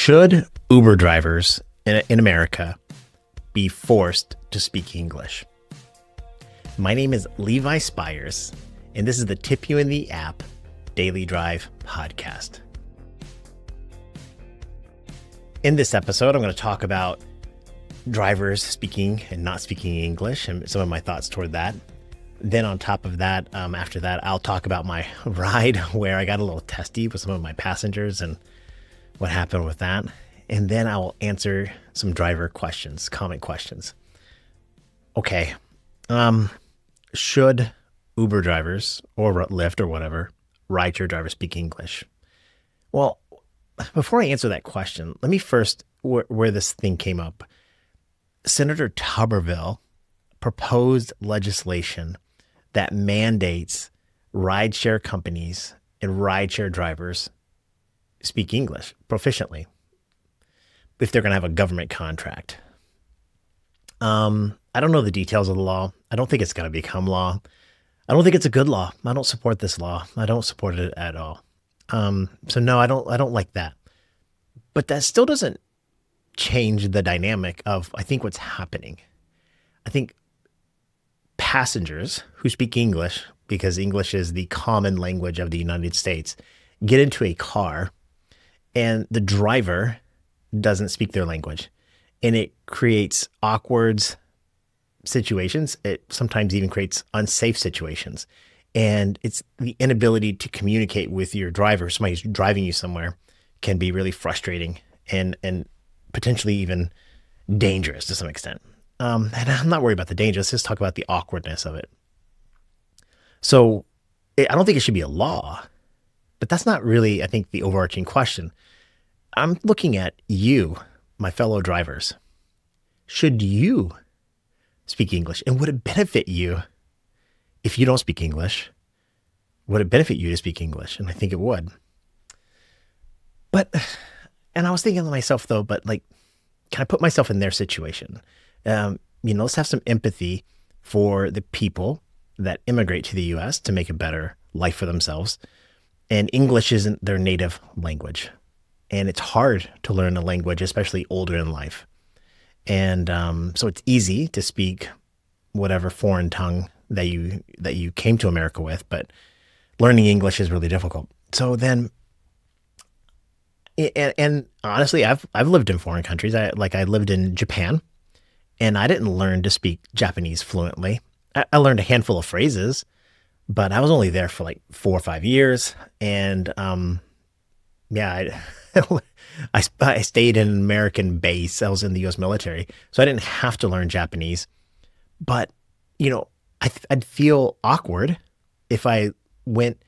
Should Uber drivers in America be forced to speak English? My name is Levi Spires, and this is the Tip You in the App Daily Drive podcast. In this episode, I'm going to talk about drivers speaking and not speaking English and some of my thoughts toward that. Then on top of that, after that, I'll talk about my ride where I got a little testy with some of my passengers and what happened with that. And then I will answer some driver questions, comment questions. Okay. Should Uber drivers or Lyft or whatever, rideshare drivers speak English? Well, before I answer that question, let me first, where this thing came up. Senator Tuberville proposed legislation that mandates rideshare companies and rideshare drivers speak English proficiently if they're going to have a government contract. I don't know the details of the law. I don't think it's going to become law. I don't think it's a good law. I don't support this law. I don't support it at all. So no, I don't like that. But that still doesn't change the dynamic of, I think, what's happening. I think passengers who speak English, because English is the common language of the United States, get into a car and the driver doesn't speak their language. And it creates awkward situations. It sometimes even creates unsafe situations. And it's the inability to communicate with your driver, somebody who's driving you somewhere, can be really frustrating and potentially even dangerous to some extent. And I'm not worried about the danger. Let's just talk about the awkwardness of it. So I don't think it should be a law, but that's not really, I think, the overarching question. I'm looking at you, my fellow drivers. Should you speak English? And would it benefit you if you don't speak English? Would it benefit you to speak English? And I think it would. And I was thinking to myself, though, but like, can I put myself in their situation? Let's have some empathy for the people that immigrate to the U.S. to make a better life for themselves. And English isn't their native language. And it's hard to learn a language, especially older in life. And so it's easy to speak whatever foreign tongue that you came to America with, but learning English is really difficult. So then, and honestly, I've lived in foreign countries. I lived in Japan, and I didn't learn to speak Japanese fluently. I learned a handful of phrases, but I was only there for like 4 or 5 years. And I stayed in an American base. I was in the U.S. military, so I didn't have to learn Japanese. But I'd feel awkward if I went,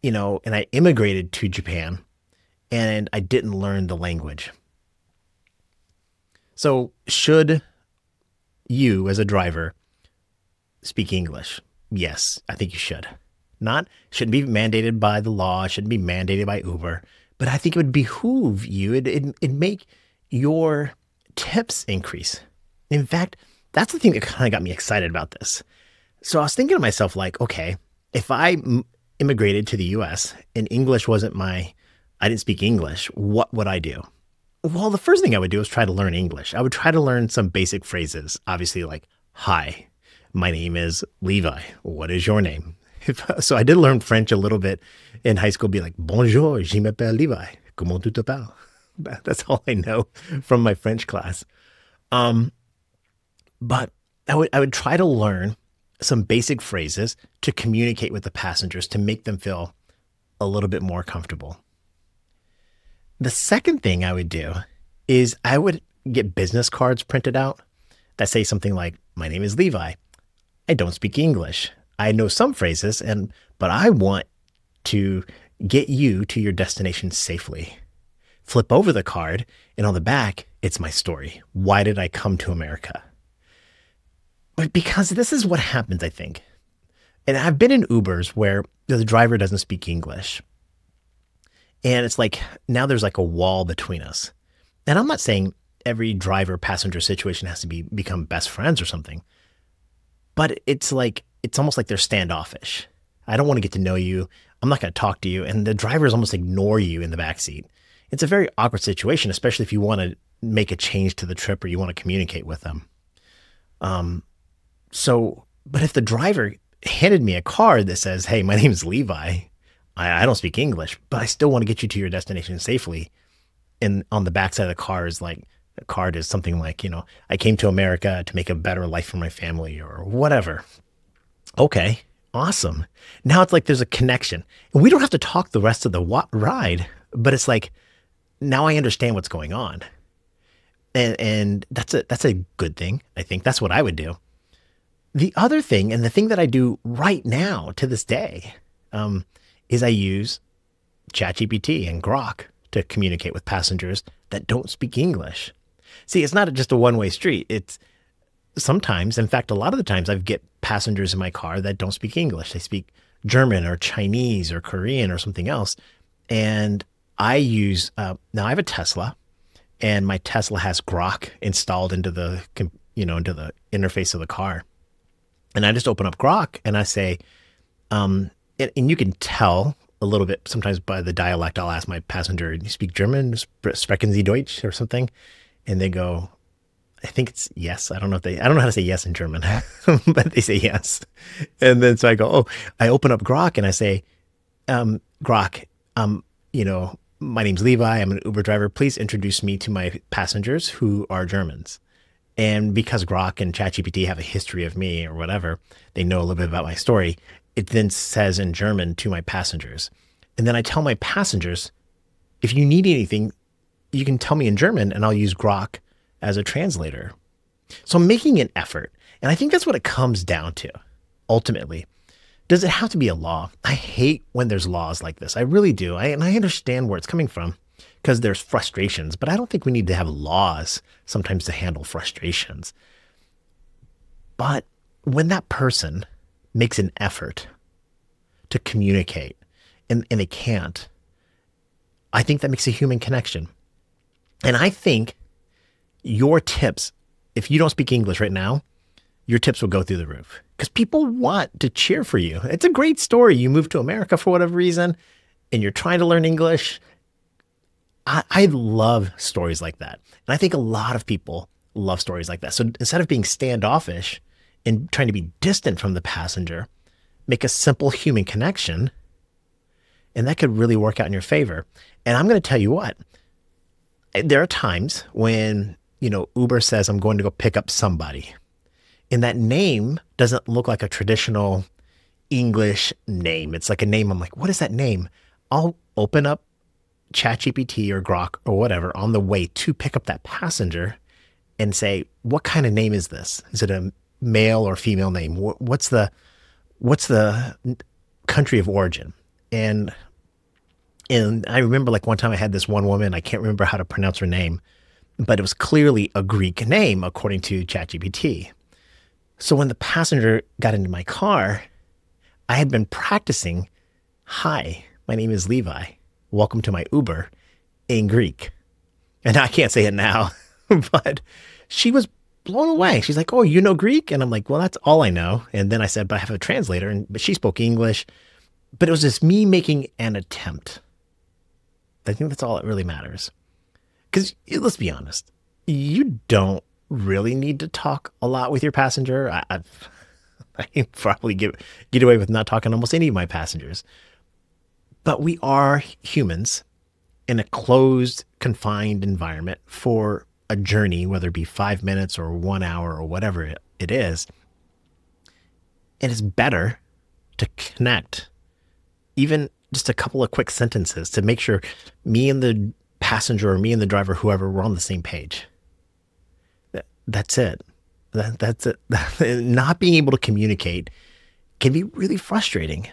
and I immigrated to Japan and I didn't learn the language. So should you as a driver speak English? Yes, I think you should. Shouldn't be mandated by the law, shouldn't be mandated by Uber, but I think it would behoove you. It'd make your tips increase. In fact, that's the thing that kind of got me excited about this. So I was thinking to myself, like, okay, if I immigrated to the US and English wasn't I didn't speak English, what would I do? Well, the first thing I would do is try to learn English. I would try to learn some basic phrases, obviously like, hi, my name is Levi. What is your name? So I did learn French a little bit in high school, be like, bonjour, je m'appelle Levi. Comment tu t'appelles? That's all I know from my French class. But I would try to learn some basic phrases to communicate with the passengers to make them feel a little bit more comfortable. The second thing I would do is I would get business cards printed out that say something like, my name is Levi. I don't speak English. I know some phrases, but I want to get you to your destination safely. Flip over the card, and on the back, it's my story. Why did I come to America? But because this is what happens, I think. And I've been in Ubers where the driver doesn't speak English. And it's like, now there's like a wall between us. And I'm not saying every driver-passenger situation has to become best friends or something. But it's almost like they're standoffish. I don't want to get to know you. I'm not going to talk to you. And the drivers almost ignore you in the backseat. It's a very awkward situation, especially if you want to make a change to the trip or you want to communicate with them. But if the driver handed me a card that says, "Hey, my name is Levi. I don't speak English, but I still want to get you to your destination safely." And on the backside of the card is something like, "I came to America to make a better life for my family," or whatever. Okay, awesome. Now it's like there's a connection. And we don't have to talk the rest of the ride, but it's like, now I understand what's going on. And that's a good thing. I think that's what I would do. The other thing, and the thing that I do right now to this day, is I use ChatGPT and Grok to communicate with passengers that don't speak English. See, it's not just a one-way street. It's sometimes, in fact, a lot of the times I get passengers in my car that don't speak English. They speak German or Chinese or Korean or something else. And I use, now I have a Tesla, and my Tesla has Grok installed into the interface of the car. And I just open up Grok and I say, and you can tell a little bit sometimes by the dialect. I'll ask my passenger, "You speak German? Sprechen Sie Deutsch?" or something. And they go, I think it's yes. I don't know how to say yes in German, but they say yes. And then so I go, I open up Grok and I say, "Grok, my name's Levi. I'm an Uber driver. Please introduce me to my passengers who are Germans." And because Grok and ChatGPT have a history of me or whatever, they know a little bit about my story. It then says in German to my passengers. And then I tell my passengers, if you need anything, you can tell me in German and I'll use Grok as a translator. So I'm making an effort. And I think that's what it comes down to, ultimately. Does it have to be a law? I hate when there's laws like this. I really do. And I understand where it's coming from because there's frustrations, but I don't think we need to have laws sometimes to handle frustrations. But when that person makes an effort to communicate and they can't, I think that makes a human connection. And I think your tips, if you don't speak English right now, your tips will go through the roof because people want to cheer for you. It's a great story. You moved to America for whatever reason and you're trying to learn English. I love stories like that. And I think a lot of people love stories like that. So instead of being standoffish and trying to be distant from the passenger, make a simple human connection, and that could really work out in your favor. And I'm going to tell you what, there are times when, Uber says, "I'm going to go pick up somebody." And that name doesn't look like a traditional English name. It's like a name. I'm like, what is that name? I'll open up ChatGPT or Grok or whatever on the way to pick up that passenger and say, what kind of name is this? Is it a male or female name? What's the country of origin? And I remember like one time I had this one woman, I can't remember how to pronounce her name, but it was clearly a Greek name according to ChatGPT. So when the passenger got into my car, I had been practicing, "Hi, my name is Levi. Welcome to my Uber," in Greek. And I can't say it now, but she was blown away. She's like, "Oh, you know Greek?" And I'm like, "Well, that's all I know." And then I said, "But I have a translator," but she spoke English. But it was just me making an attempt. I think that's all that really matters. Because let's be honest, you don't really need to talk a lot with your passenger. I probably get away with not talking to almost any of my passengers. But we are humans in a closed, confined environment for a journey, whether it be 5 minutes or 1 hour or whatever it is. And it's better to connect, even just a couple of quick sentences to make sure me and the passenger or me and the driver, whoever, we're on the same page. That's it. That's it. Not being able to communicate can be really frustrating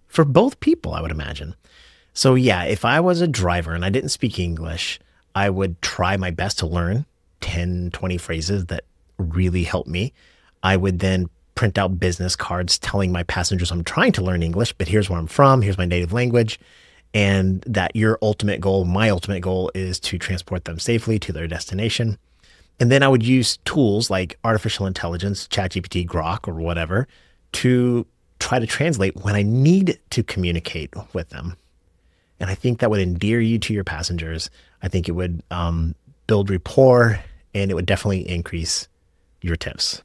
for both people, I would imagine. So yeah, if I was a driver and I didn't speak English, I would try my best to learn 10, 20 phrases that really help me. I would then print out business cards telling my passengers I'm trying to learn English, but here's where I'm from, here's my native language, and that my ultimate goal is to transport them safely to their destination. And then I would use tools like artificial intelligence, ChatGPT, Grok, or whatever, to try to translate when I need to communicate with them. And I think that would endear you to your passengers. I think it would build rapport, and it would definitely increase your tips.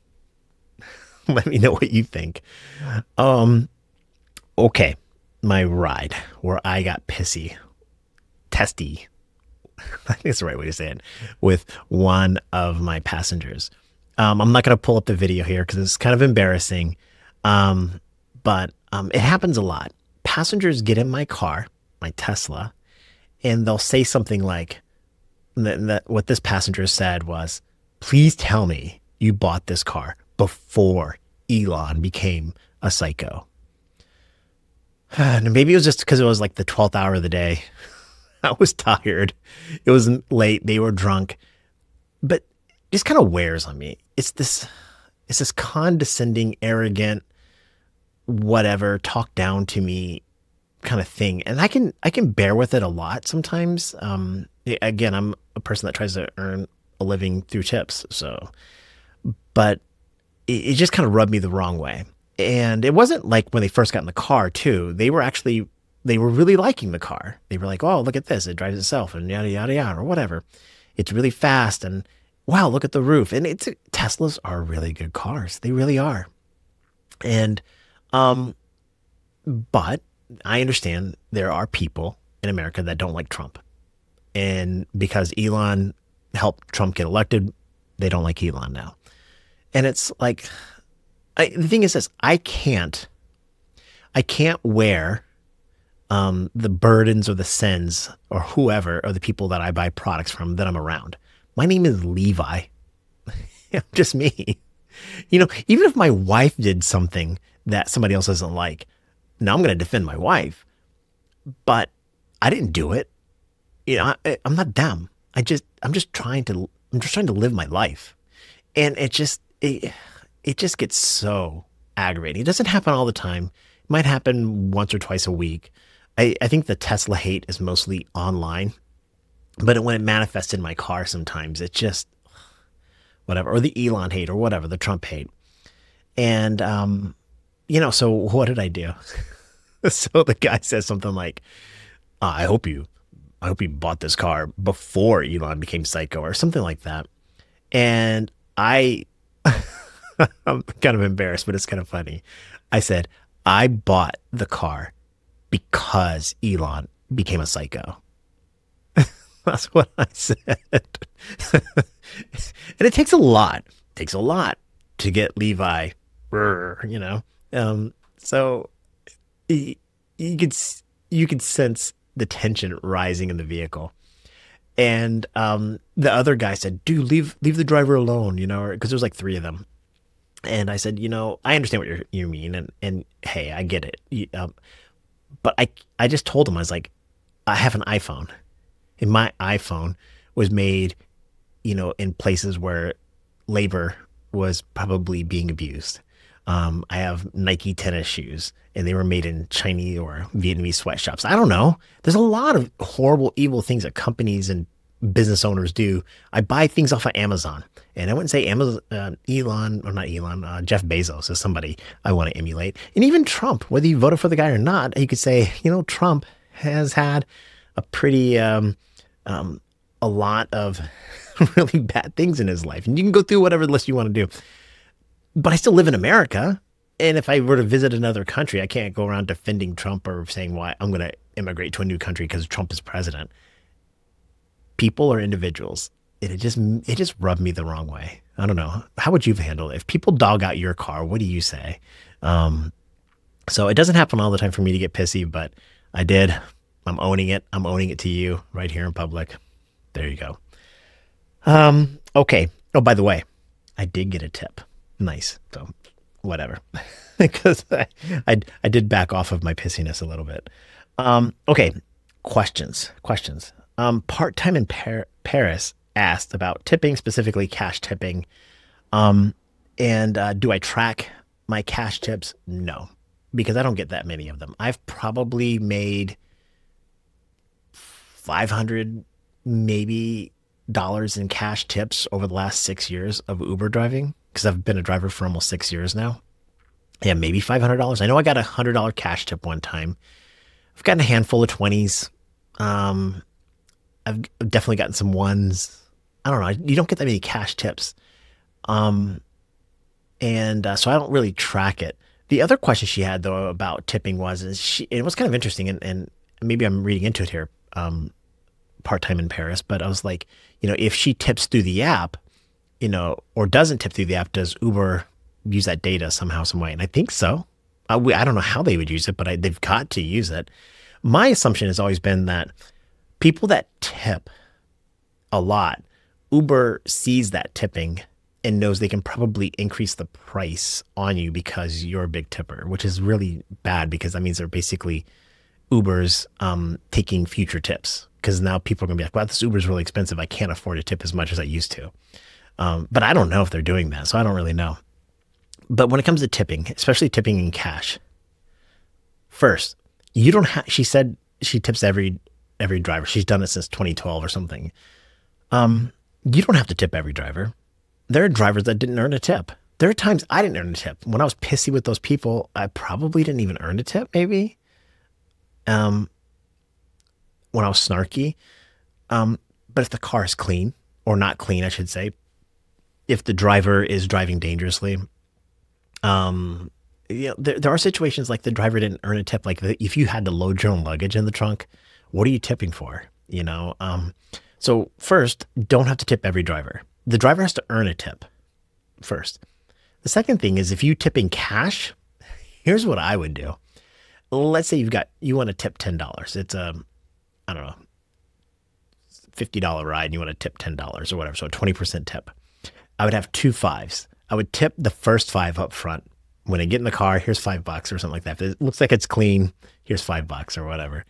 Let me know what you think. Okay, my ride where I got testy, I think it's the right way to say it, with one of my passengers. I'm not going to pull up the video here because it's kind of embarrassing, but it happens a lot. Passengers get in my car, my Tesla, and they'll say something like, what this passenger said was, please tell me you bought this car before Elon became a psycho. And maybe it was just because it was like the 12th hour of the day. I was tired. It was late. They were drunk. But it just kind of wears on me. It's this condescending, arrogant, whatever, talk down to me kind of thing. And I can bear with it a lot sometimes. Again, I'm a person that tries to earn a living through tips. But it just kind of rubbed me the wrong way. And it wasn't like when they first got in the car too. They were really liking the car. They were like, oh, look at this. It drives itself and yada, yada, yada, or whatever. It's really fast. And wow, look at the roof. And Teslas are really good cars. They really are. And, but I understand there are people in America that don't like Trump. And because Elon helped Trump get elected, they don't like Elon now. And it's like, the thing is this, I can't wear the burdens or the sins or whoever or the people that I buy products from that I'm around. My name is Levi. I'm just me. Even if my wife did something that somebody else doesn't like, now I'm going to defend my wife, but I didn't do it. I'm not them. I'm just trying to live my life. And it just gets so aggravating. It doesn't happen all the time. It might happen once or twice a week. I think the Tesla hate is mostly online, but when it manifests in my car sometimes, it's just whatever, or the Elon hate or whatever, the Trump hate. And, so what did I do? So the guy says something like, I hope you bought this car before Elon became psycho or something like that. And I'm kind of embarrassed, but it's kind of funny. I said, I bought the car because Elon became a psycho. That's what I said. And it takes a lot. It takes a lot to get Levi, so you could sense the tension rising in the vehicle. And the other guy said, dude, leave the driver alone, because there was like 3 of them. And I said, I understand what you mean. And hey, I get it. But I just told him, I was like, I have an iPhone. And my iPhone was made, in places where labor was probably being abused. I have Nike tennis shoes, and they were made in Chinese or Vietnamese sweatshops. I don't know. There's a lot of horrible, evil things that companies and business owners do. I buy things off of Amazon, and I wouldn't say Amazon, Jeff Bezos is somebody I want to emulate. And even Trump, whether you voted for the guy or not, you could say, Trump has had a pretty, a lot of really bad things in his life. And you can go through whatever list you want to do. But I still live in America. And if I were to visit another country, I can't go around defending Trump or saying why I'm going to immigrate to a new country because Trump is president. People are individuals. It just rubbed me the wrong way. I don't know. How would you handle it? If people dog out your car, what do you say? So it doesn't happen all the time for me to get pissy, but I did. I'm owning it. I'm owning it to you right here in public. There you go. Okay. Oh, by the way, I did get a tip. Nice. So whatever, because I did back off of my pissiness a little bit. Okay. Questions. Part-time in Paris asked about tipping, specifically cash tipping. Do I track my cash tips? No, because I don't get that many of them. I've probably made 500 maybe dollars in cash tips over the last 6 years of Uber driving, because I've been a driver for almost 6 years now. Yeah, maybe $500. I know I got $100 cash tip one time. I've gotten a handful of 20s, Um, I've definitely gotten some ones. I don't know. You don't get that many cash tips. Um, and so I don't really track it. The other question she had though about tipping was, it was kind of interesting, and maybe I'm reading into it here, part time in Paris, but I was like, if she tips through the app, or doesn't tip through the app, does Uber use that data somehow, some way? And I think so. I don't know how they would use it, but they've got to use it. My assumption has always been that people that tip a lot, Uber sees that tipping and knows they can probably increase the price on you because you're a big tipper, which is really bad because that means they're basically Uber's taking future tips, because now people are going to be like, wow, this Uber's really expensive. I can't afford to tip as much as I used to. But I don't know if they're doing that, so I don't really know. But when it comes to tipping, especially tipping in cash, first, you don't have, she said she tips every driver. She's done it since 2012 or something. You don't have to tip every driver. There are drivers that didn't earn a tip. There are times I didn't earn a tip. When I was pissy with those people, I probably didn't even earn a tip, maybe. When I was snarky. But if the car is clean, or not clean, I should say, if the driver is driving dangerously, there are situations like the driver didn't earn a tip. Like if you had to load your own luggage in the trunk, what are you tipping for? So first, don't have to tip every driver. The driver has to earn a tip first. The second thing is, if you tip in cash, here's what I would do. Let's say you want to tip $10. It's I don't know, $50 ride and you want to tip $10 or whatever. So a 20% tip. I would have 2 5s. I would tip the first 5 up front. When I get in the car, here's $5 or something like that. If it looks like it's clean, here's $5 or whatever.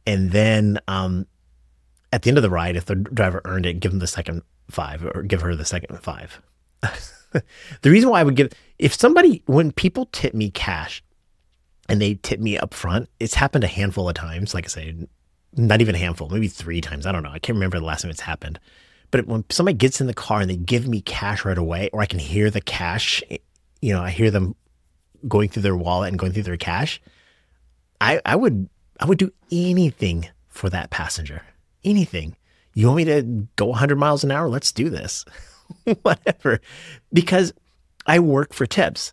And then at the end of the ride, if the driver earned it, give him the second 5, or give her the second 5. The reason why I would when people tip me cash and they tip me up front, it's happened a handful of times. Like I say, not even a handful, maybe 3 times. I don't know. I can't remember the last time it's happened. But when somebody gets in the car and they give me cash right away, or I can hear the cash, I hear them going through their wallet and going through their cash, I would do anything for that passenger. Anything. You want me to go 100 miles an hour? Let's do this. Whatever. Because I work for tips.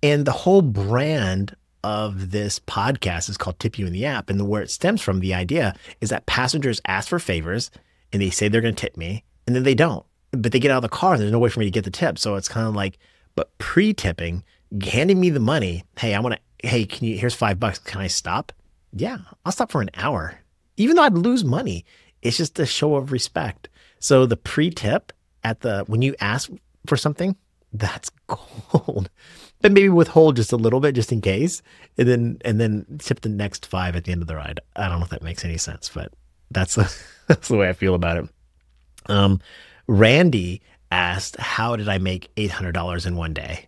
And the whole brand of this podcast is called Tip You in the App. And where it stems from, the idea is that passengers ask for favors and they say they're going to tip me, and then they don't. But they get out of the car and there's no way for me to get the tip. So it's kind of like, but pre-tipping, handing me the money, hey, here's $5. Can I stop? Yeah, I'll stop for an hour. Even though I'd lose money, it's just a show of respect. So the pre-tip when you ask for something, that's gold. But maybe withhold just a little bit, just in case, and then tip the next 5 at the end of the ride. I don't know if that makes any sense, but that's the way I feel about it. Randy asked, how did I make $800 in one day?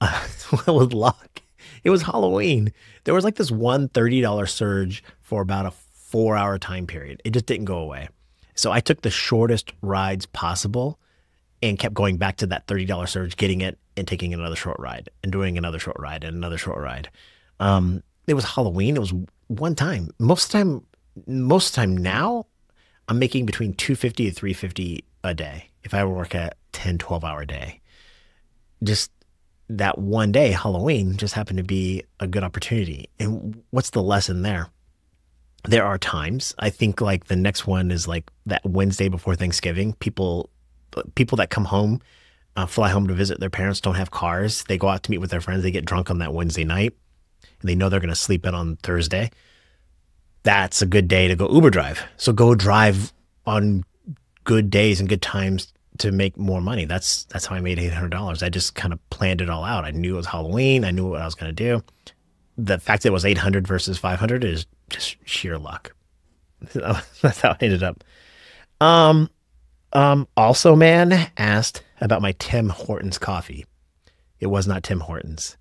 Well, with luck. It was Halloween. There was like this one $30 surge for about a 4-hour time period. It just didn't go away. So I took the shortest rides possible and kept going back to that $30 surge, getting it and taking another short ride and doing another short ride and another short ride. It was Halloween. It was one time. Most of the time now, I'm making between $250 to $350 a day if I work a 10, 12-hour day. Just that one day, Halloween, just happened to be a good opportunity. And what's the lesson there? There are times, I think like the next one is like that Wednesday before Thanksgiving. People that come home, fly home to visit their parents, don't have cars. They go out to meet with their friends. They get drunk on that Wednesday night, and they know they're going to sleep in on Thursday. That's a good day to go Uber drive. So go drive on good days and good times to make more money. That's how I made $800. I just kind of planned it all out. I knew it was Halloween. I knew what I was going to do. The fact that it was 800 versus 500 is just sheer luck. That's how I ended up. Also, man asked about my Tim Hortons coffee. It was not Tim Hortons.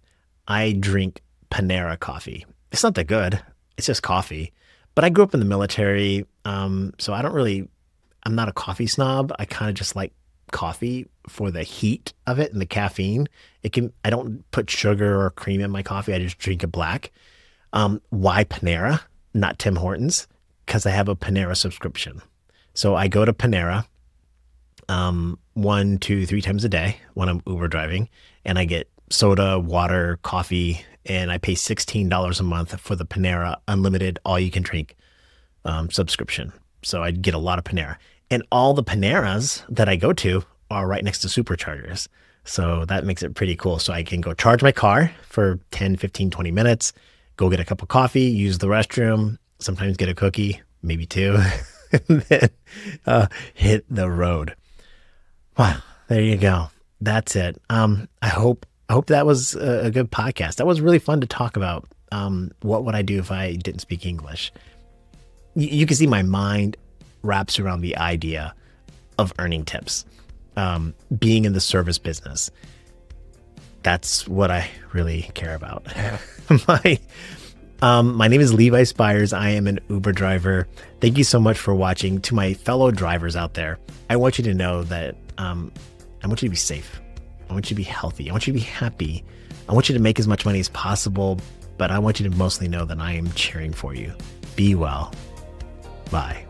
I drink Panera coffee. It's not that good. It's just coffee. But I grew up in the military, so I'm not a coffee snob. I kind of just like coffee for the heat of it and the caffeine. I don't put sugar or cream in my coffee. I just drink it black. Why Panera, not Tim Hortons? because I have a Panera subscription. So I go to Panera 1, 2, 3 times a day when I'm Uber driving, and I get soda, water, coffee, and I pay $16 a month for the Panera unlimited all you can drink subscription. So I get a lot of Panera, and all the Paneras that I go to are right next to superchargers. So that makes it pretty cool. So I can go charge my car for 10, 15, 20 minutes, go get a cup of coffee, use the restroom, sometimes get a cookie, maybe 2, and then hit the road. Wow, there you go. That's it. I hope that was a good podcast. That was really fun to talk about. What would I do if I didn't speak English? You can see my mind wraps around the idea of earning tips, being in the service business. That's what I really care about. My name is Levi Spires. I am an Uber driver. Thank you so much for watching. To my fellow drivers out there, I want you to know that I want you to be safe. I want you to be healthy. I want you to be happy. I want you to make as much money as possible, but I want you to mostly know that I am cheering for you. Be well. Bye.